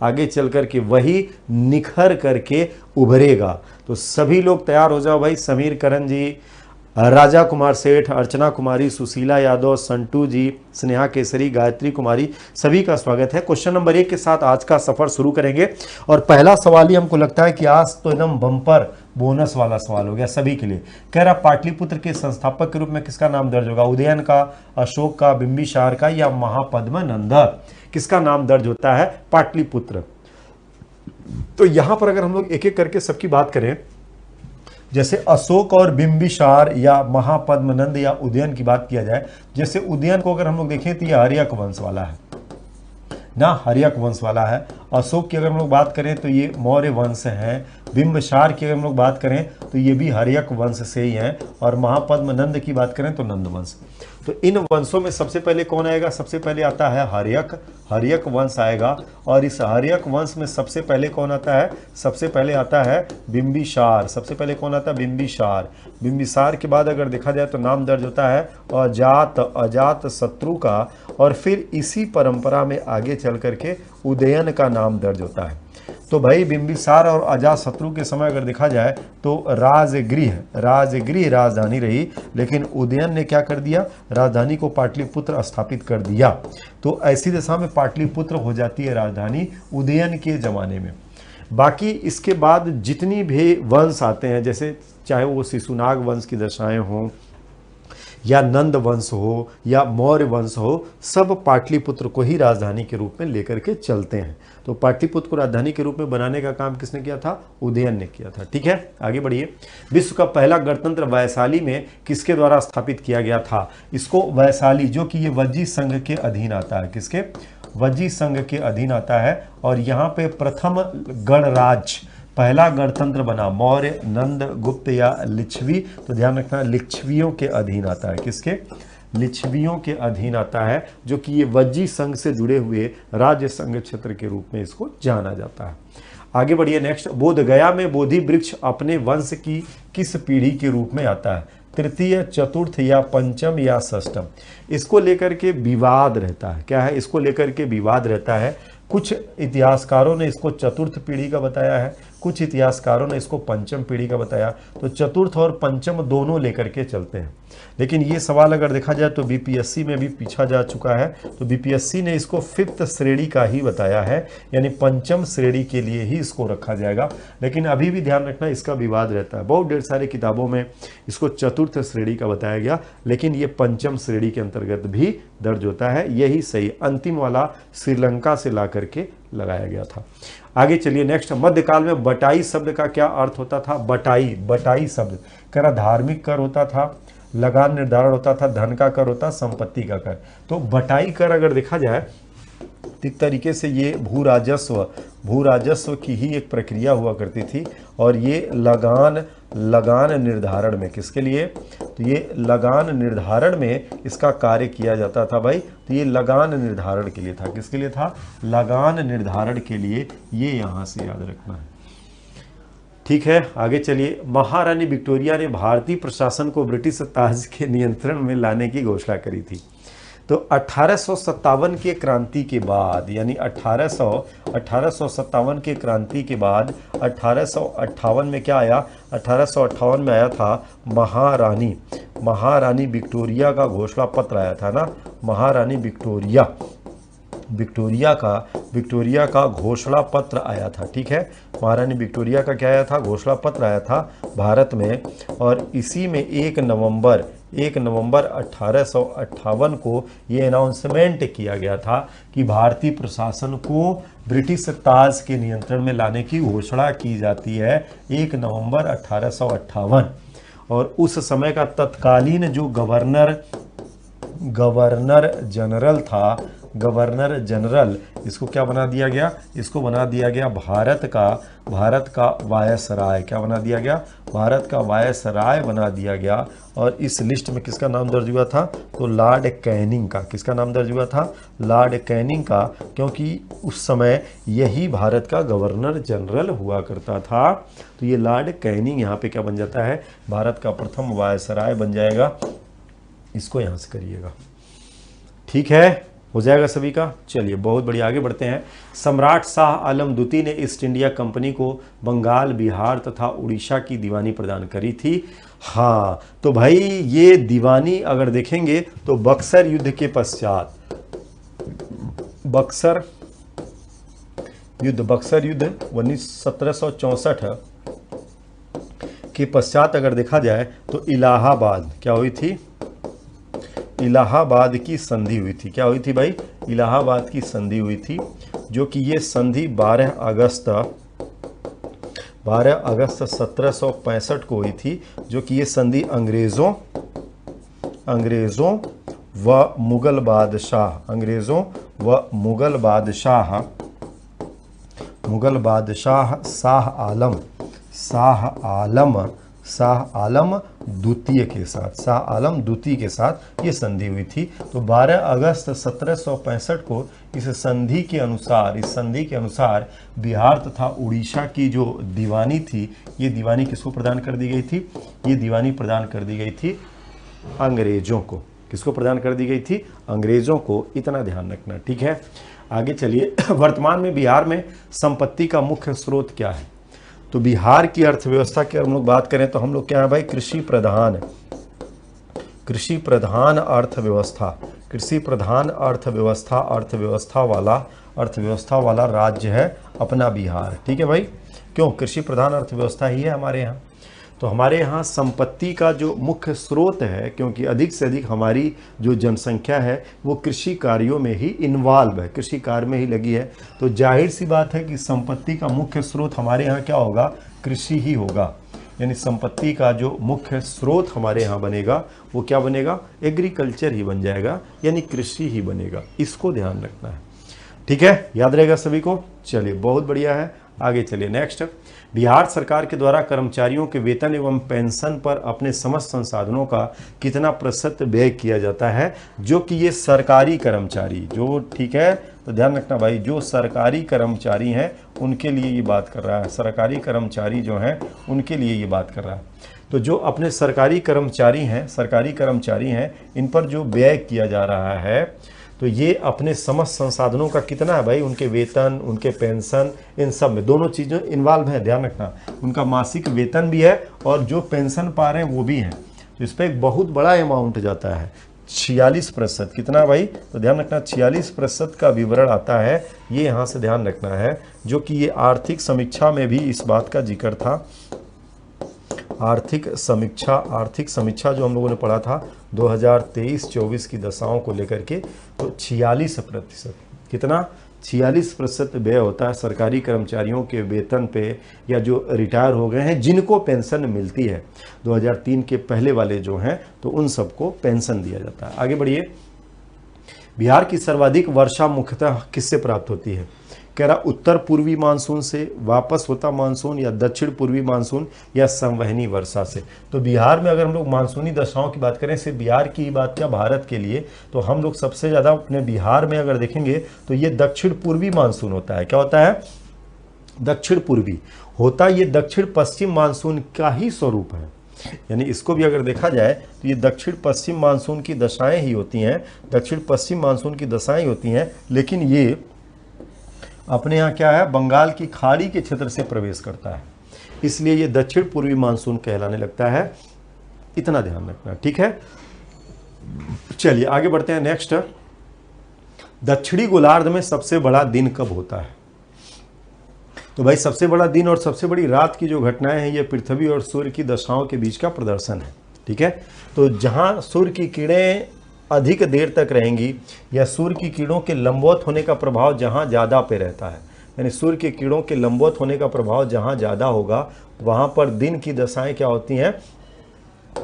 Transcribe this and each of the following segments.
आगे चल कर के वही निखर करके उभरेगा। तो सभी लोग तैयार हो जाओ भाई। समीर करण जी, राजा कुमार सेठ, अर्चना कुमारी, सुशीला यादव, संटू जी, स्नेहा केसरी, गायत्री कुमारी, सभी का स्वागत है। क्वेश्चन नंबर 1 के साथ आज का सफर शुरू करेंगे और पहला सवाल ही हमको लगता है कि आज तो एकदम बम्पर बोनस वाला सवाल हो गया सभी के लिए। कह रहा पाटलिपुत्र के संस्थापक के रूप में किसका नाम दर्ज होगा? उदयन का, अशोक का, बिंबिसार का या महापद्मनंद? किसका नाम दर्ज होता है पाटलिपुत्र? तो यहां पर अगर हम लोग एक एक करके सबकी बात करें, जैसे अशोक और बिंबिसार या महापद्मनंद या उदयन की बात किया जाए, जैसे उदयन को अगर हम लोग देखें तो ये हर्यक वंश वाला है ना, हर्यक वंश वाला है। अशोक की अगर हम लोग बात करें तो ये मौर्य वंश है। बिंबिसार की अगर हम लोग बात करें तो ये भी हर्यक वंश से ही हैं। और महापद्मनंद की बात करें तो नंद वंश। तो इन वंशों में सबसे पहले कौन आएगा? सबसे पहले आता है हर्यक वंश आएगा। और इस हर्यक वंश में सबसे पहले कौन आता है? सबसे पहले आता है बिंबिसार। सबसे पहले कौन आता है? बिंबिसार। बिंबिसार के बाद अगर देखा जाए तो नाम दर्ज होता है अजात शत्रु का। और फिर इसी परंपरा में आगे चल करके उदयन का नाम दर्ज होता है। तो भाई बिंबिसार और अजात शत्रु के समय अगर देखा जाए तो राजगृह राजधानी रही, लेकिन उदयन ने क्या कर दिया? राजधानी को पाटलिपुत्र स्थापित कर दिया। तो ऐसी दशा में पाटलिपुत्र हो जाती है राजधानी उदयन के जमाने में। बाकी इसके बाद जितनी भी वंश आते हैं, जैसे चाहे वो शिशुनाग वंश की दशाएं हों या नंद वंश हो या मौर्य वंश हो, सब पाटलिपुत्र को ही राजधानी के रूप में लेकर के चलते हैं। तो पाटलिपुत्र को राजधानी के रूप में बनाने का काम किसने किया था? उदयन ने किया था। ठीक है, आगे बढ़िए। विश्व का पहला गणतंत्र वैशाली में किसके द्वारा स्थापित किया गया था? इसको वैशाली, जो कि ये वज्जी संघ के अधीन आता है। किसके? वज्जी संघ के अधीन आता है। और यहाँ पे प्रथम गणराज्य, पहला गणतंत्र बना मौर्य, नंद, गुप्त या लिच्छवी। तो ध्यान रखना लिच्छवियों के अधीन आता है। किसके? लिच्छवियों के अधीन आता है, जो कि ये वज्जी संघ से जुड़े हुए राज्य संघ क्षेत्र के रूप में इसको जाना जाता है। आगे बढ़िए नेक्स्ट। बोध गया में बोधि वृक्ष अपने वंश की किस पीढ़ी के रूप में आता है? तृतीय, चतुर्थ या पंचम या षष्ठम? इसको लेकर के विवाद रहता है। क्या है? इसको लेकर के विवाद रहता है। कुछ इतिहासकारों ने इसको चतुर्थ पीढ़ी का बताया है, कुछ इतिहासकारों ने इसको पंचम पीढ़ी का बताया। तो चतुर्थ और पंचम दोनों लेकर के चलते हैं। लेकिन ये सवाल अगर देखा जाए तो बीपीएससी में भी पूछा जा चुका है। तो बीपीएससी ने इसको फिफ्थ श्रेणी का ही बताया है, यानी पंचम श्रेणी के लिए ही इसको रखा जाएगा। लेकिन अभी भी ध्यान रखना इसका विवाद रहता है। बहुत ढेर सारी किताबों में इसको चतुर्थ श्रेणी का बताया गया, लेकिन ये पंचम श्रेणी के अंतर्गत भी दर्ज होता है। यही सही, अंतिम वाला श्रीलंका से ला करके लगाया गया था। आगे चलिए नेक्स्ट। मध्यकाल में बटाई शब्द का क्या अर्थ होता था? बटाई शब्द कह रहा धार्मिक कर होता था, लगान निर्धारण होता था, धन का कर होता, संपत्ति का कर। तो बटाई कर अगर देखा जाए एक तरीके से ये भू राजस्व की ही एक प्रक्रिया हुआ करती थी। और ये लगान निर्धारण में किसके लिए? तो ये लगान निर्धारण में इसका कार्य किया जाता था भाई। तो ये लगान निर्धारण के लिए था। किसके लिए था? लगान निर्धारण के लिए। ये यहाँ से याद रखना है। ठीक है, आगे चलिए। महारानी विक्टोरिया ने भारतीय प्रशासन को ब्रिटिश ताज के नियंत्रण में लाने की घोषणा करी थी। तो 1857 के क्रांति के बाद, यानी 1857 के क्रांति के बाद 1858 में क्या आया? 1858 में आया था महारानी विक्टोरिया का घोषणा पत्र आया था ना। महारानी विक्टोरिया का घोषणा पत्र आया था। ठीक है, महारानी विक्टोरिया का क्या आया था? घोषणा पत्र आया था भारत में। और इसी में 1 नवंबर 1858 को ये अनाउंसमेंट किया गया था कि भारतीय प्रशासन को ब्रिटिश ताज के नियंत्रण में लाने की घोषणा की जाती है 1 नवंबर 1858। और उस समय का तत्कालीन जो गवर्नर जनरल इसको क्या बना दिया गया? इसको बना दिया गया भारत का वायसराय। क्या बना दिया गया? भारत का वायसराय बना दिया गया। और इस लिस्ट में किसका नाम दर्ज हुआ था? तो लॉर्ड कैनिंग का। किसका नाम दर्ज हुआ था? लॉर्ड कैनिंग का, क्योंकि उस समय यही भारत का गवर्नर जनरल हुआ करता था। तो ये लॉर्ड कैनिंग यहाँ पे क्या बन जाता है? भारत का प्रथम वायसराय बन जाएगा। इसको यहाँ से करिएगा। ठीक है, हो जाएगा सभी का। चलिए बहुत बढ़िया, आगे बढ़ते हैं। सम्राट शाह आलम द्वितीय ने ईस्ट इंडिया कंपनी को बंगाल, बिहार तथा उड़ीसा की दीवानी प्रदान करी थी। हाँ, तो भाई ये दीवानी अगर देखेंगे तो बक्सर युद्ध के पश्चात, बक्सर युद्ध 1764 के पश्चात अगर देखा जाए तो इलाहाबाद क्या हुई थी, इलाहाबाद की संधि हुई थी। क्या हुई थी भाई? इलाहाबाद की संधि हुई थी, जो कि ये संधि 12 अगस्त 1765 को हुई थी, जो कि ये संधि अंग्रेज़ों व मुगल बादशाह शाह आलम द्वितीय के साथ ये संधि हुई थी। तो 12 अगस्त 1765 को इस संधि के अनुसार बिहार तथा उड़ीसा की जो दीवानी थी, ये दीवानी किसको प्रदान कर दी गई थी? ये दीवानी प्रदान कर दी गई थी अंग्रेजों को। किसको प्रदान कर दी गई थी? अंग्रेजों को। इतना ध्यान रखना, ठीक है। आगे चलिए। वर्तमान में बिहार में संपत्ति का मुख्य स्रोत क्या है? तो बिहार की अर्थव्यवस्था की हम लोग बात करें तो हम लोग क्या है भाई? कृषि प्रधान अर्थव्यवस्था वाला राज्य है अपना बिहार, ठीक है भाई। क्यों? कृषि प्रधान अर्थव्यवस्था ही है हमारे यहाँ। तो हमारे यहाँ संपत्ति का जो मुख्य स्रोत है, क्योंकि अधिक से अधिक हमारी जो जनसंख्या है वो कृषि कार्यों में ही इन्वॉल्व है, कृषि कार्य में ही लगी है, तो जाहिर सी बात है कि संपत्ति का मुख्य स्रोत हमारे यहाँ क्या होगा? कृषि ही होगा। यानी संपत्ति का जो मुख्य स्रोत हमारे यहाँ बनेगा वो क्या बनेगा? एग्रीकल्चर ही बन जाएगा, यानी कृषि ही बनेगा। इसको ध्यान रखना है, ठीक है, याद रहेगा सभी को। चलिए बहुत बढ़िया है, आगे चलिए। नेक्स्ट, बिहार सरकार के द्वारा कर्मचारियों के वेतन एवं पेंशन पर अपने समस्त संसाधनों का कितना प्रतिशत व्यय किया जाता है? जो कि ये सरकारी कर्मचारी जो, ठीक है, तो ध्यान रखना भाई, जो सरकारी कर्मचारी हैं उनके लिए ये बात कर रहा है। सरकारी कर्मचारी जो हैं उनके लिए ये बात कर रहा है। तो जो अपने सरकारी कर्मचारी हैं इन पर जो व्यय किया जा रहा है, तो ये अपने समस्त संसाधनों का कितना है भाई? उनके वेतन, उनके पेंशन, इन सब में दोनों चीज़ें इन्वॉल्व है, ध्यान रखना। उनका मासिक वेतन भी है और जो पेंशन पा रहे हैं वो भी हैं, तो इस पर एक बहुत बड़ा अमाउंट जाता है, 46%। कितना भाई? तो ध्यान रखना 46% का विवरण आता है, ये यहाँ से ध्यान रखना है, जो कि ये आर्थिक समीक्षा में भी इस बात का जिक्र था। आर्थिक समीक्षा जो हम लोगों ने पढ़ा था 2023-24 की दशाओं को लेकर के, तो 46%, कितना? 46% व्यय होता है सरकारी कर्मचारियों के वेतन पे, या जो रिटायर हो गए हैं जिनको पेंशन मिलती है 2003 के पहले वाले जो हैं, तो उन सबको पेंशन दिया जाता है। आगे बढ़िए। बिहार की सर्वाधिक वर्षा मुख्यतः किससे प्राप्त होती है? कह रहा उत्तर पूर्वी मानसून से, वापस होता मानसून, या दक्षिण पूर्वी मानसून, या संवहनी वर्षा से। तो बिहार में अगर हम लोग मानसूनी दशाओं की बात करें, सिर्फ बिहार की बात क्या, भारत के लिए, तो हम लोग सबसे ज़्यादा अपने बिहार में अगर देखेंगे तो ये दक्षिण पूर्वी मानसून होता है। क्या होता है? दक्षिण पूर्वी होता, ये दक्षिण पश्चिम मानसून का ही स्वरूप है। यानी इसको भी अगर देखा जाए तो ये दक्षिण पश्चिम मानसून की दशाएं ही होती हैं, दक्षिण पश्चिम मानसून की दशाएं होती हैं, लेकिन ये अपने यहाँ क्या है? बंगाल की खाड़ी के क्षेत्र से प्रवेश करता है, इसलिए ये दक्षिण पूर्वी मानसून कहलाने लगता है। इतना ध्यान रखना, ठीक है। चलिए आगे बढ़ते हैं। नेक्स्ट, दक्षिणी गोलार्ध में सबसे बड़ा दिन कब होता है? तो भाई सबसे बड़ा दिन और सबसे बड़ी रात की जो घटनाएं हैं, ये पृथ्वी और सूर्य की दशाओं के बीच का प्रदर्शन है, ठीक है। तो जहां सूर्य की किरणें अधिक देर तक रहेंगी, या सूर्य की किरणों के लंबवत होने का प्रभाव जहां ज़्यादा पे रहता है, यानी सूर्य के किरणों के लंबवत होने का प्रभाव जहां ज़्यादा होगा, वहां पर दिन की दशाएं क्या होती हैं?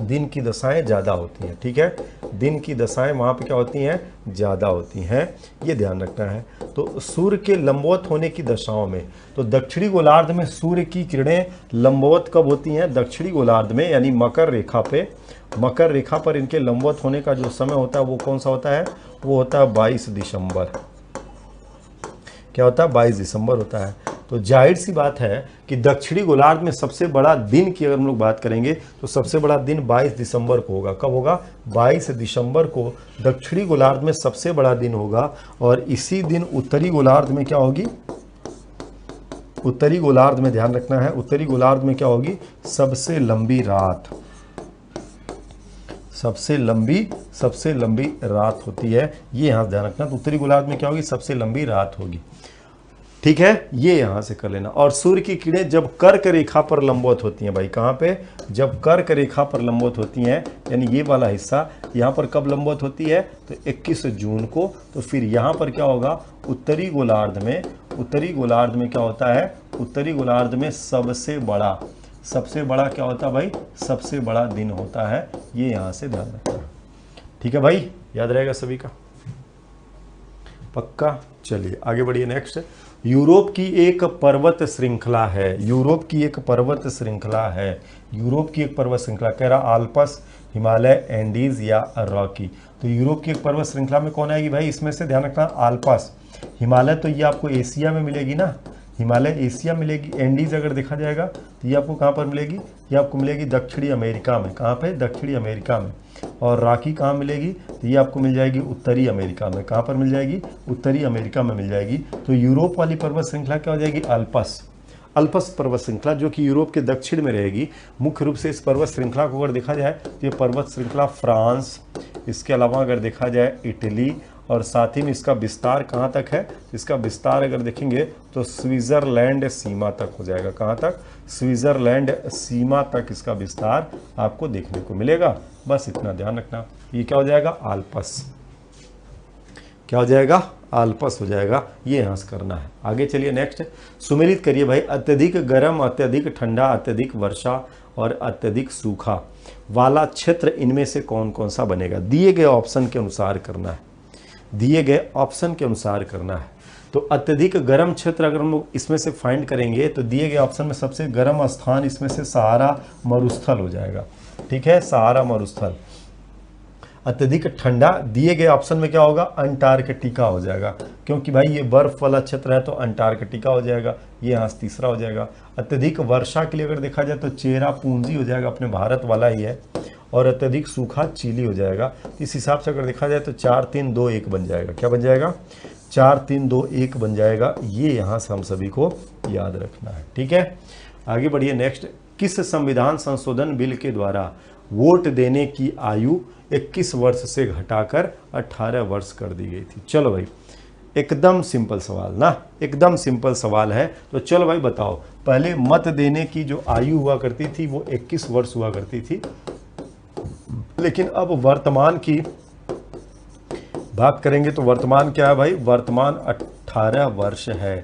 दिन की दशाएं ज़्यादा होती हैं, ठीक है। दिन की दशाएं वहाँ पे क्या होती हैं? ज़्यादा होती हैं, ये ध्यान रखना है। तो सूर्य के लंबवत होने की दशाओं में, तो दक्षिणी गोलार्ध में सूर्य की किरणें लंबवत कब होती हैं? दक्षिणी गोलार्ध में, यानी मकर रेखा पे, मकर रेखा पर इनके लंबवत होने का जो समय होता है वो कौन सा होता है? वो होता है 22 दिसंबर। क्या होता है? 22 दिसंबर होता है। तो जाहिर सी बात है कि दक्षिणी गोलार्ध में सबसे बड़ा दिन की अगर हम लोग बात करेंगे तो सबसे बड़ा दिन 22 दिसंबर को होगा। कब होगा? 22 दिसंबर को दक्षिणी गोलार्ध में सबसे बड़ा दिन होगा। और इसी दिन उत्तरी गोलार्ध में क्या होगी? उत्तरी गोलार्ध में ध्यान रखना है, उत्तरी गोलार्ध में क्या होगी? सबसे लंबी रात, सबसे लंबी रात होती है। ये यहां ध्यान रखना। तो उत्तरी गोलार्ध में क्या होगी? सबसे लंबी रात होगी। ठीक है, ये यहां से कर लेना। और सूर्य की किरणें जब कर्क रेखा पर लंबवत होती हैं भाई, कहां पे? जब कर्क रेखा पर लंबवत होती हैं, यानी ये वाला हिस्सा यहां पर कब लंबवत होती है? तो 21 जून को। तो फिर यहां पर क्या होगा? उत्तरी गोलार्ध में क्या होता है? उत्तरी गोलार्ध में सबसे बड़ा क्या होता है भाई? सबसे बड़ा दिन होता है। ये यहां से ध्यान रखना। ठीक है भाई, याद रहेगा सभी का? पक्का। चलिए आगे बढ़िए। नेक्स्ट, यूरोप की एक पर्वत श्रृंखला है। यूरोप की एक पर्वत श्रृंखला कह रहा आल्पस, हिमालय, एंडीज या रॉकी। तो यूरोप की एक पर्वत श्रृंखला में कौन आएगी भाई? इसमें से ध्यान रखना, आल्पस, हिमालय तो ये आपको एशिया में मिलेगी ना, हिमालय एशिया मिलेगी। एंडीज अगर देखा जाएगा तो ये आपको कहाँ पर मिलेगी? ये आपको मिलेगी दक्षिणी अमेरिका में। कहाँ पे? दक्षिणी अमेरिका में। और रॉकी कहाँ मिलेगी? तो ये आपको मिल जाएगी उत्तरी अमेरिका में। कहाँ पर मिल जाएगी? उत्तरी अमेरिका में मिल जाएगी। तो यूरोप वाली पर्वत श्रृंखला क्या हो जाएगी? अल्पस पर्वत श्रृंखला, जो कि यूरोप के दक्षिण में रहेगी। मुख्य रूप से इस पर्वत श्रृंखला को अगर देखा जाए तो ये पर्वत श्रृंखला फ्रांस, इसके अलावा अगर देखा जाए इटली, और साथ ही में इसका विस्तार कहाँ तक है? इसका विस्तार अगर देखेंगे तो स्विट्जरलैंड सीमा तक हो जाएगा। कहाँ तक? स्विट्जरलैंड सीमा तक इसका विस्तार आपको देखने को मिलेगा। बस इतना ध्यान रखना। ये क्या हो जाएगा? आल्पस। क्या हो जाएगा? आल्पस हो जाएगा। ये यहाँ से करना है। आगे चलिए नेक्स्ट, सुमेलित करिए भाई। अत्यधिक गर्म, अत्यधिक ठंडा, अत्यधिक वर्षा और अत्यधिक सूखा वाला क्षेत्र इनमें से कौन कौन सा बनेगा? दिए गए ऑप्शन के अनुसार करना है, दिए गए ऑप्शन के अनुसार करना है। तो अत्यधिक गर्म क्षेत्र अगर हम लोग इसमें से फाइंड करेंगे तो दिए गए ऑप्शन में सबसे गर्म स्थान इसमें से सहारा मरुस्थल हो जाएगा। ठीक है, सहारा मरुस्थल। अत्यधिक ठंडा दिए गए ऑप्शन में क्या होगा? अंटार्कटिका हो जाएगा, क्योंकि भाई ये बर्फ वाला क्षेत्र है तो अंटार्कटिका हो जाएगा। ये यहाँ से तीसरा हो जाएगा। अत्यधिक वर्षा के लिए अगर देखा जाए तो चेरापूंजी हो जाएगा, अपने भारत वाला ही है। और अत्यधिक सूखा चिली हो जाएगा। इस हिसाब से अगर देखा जाए तो 4 3 2 1 बन जाएगा। क्या बन जाएगा? 4 3 2 1 बन जाएगा। ये यहाँ से हम सभी को याद रखना है। ठीक है, आगे बढ़िए। नेक्स्ट, किस संविधान संशोधन बिल के द्वारा वोट देने की आयु 21 वर्ष से घटाकर 18 वर्ष कर दी गई थी? चलो भाई, एकदम सिंपल सवाल ना, एकदम सिंपल सवाल है। तो चलो भाई बताओ, पहले मत देने की जो आयु हुआ करती थी वो 21 वर्ष हुआ करती थी, लेकिन अब वर्तमान की बात करेंगे तो वर्तमान क्या है भाई? वर्तमान 18 वर्ष है।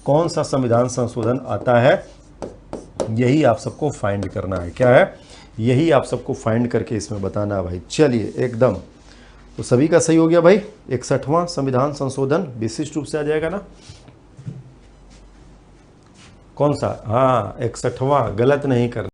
कौन सा संविधान संशोधन आता है? यही आप सबको फाइंड करना है। क्या है? यही आप सबको फाइंड करके इसमें बताना है भाई। चलिए एकदम, तो सभी का सही हो गया भाई। 61वां संविधान संशोधन विशिष्ट रूप से आ जाएगा ना? कौन सा? हाँ, 61वां, गलत नहीं करना।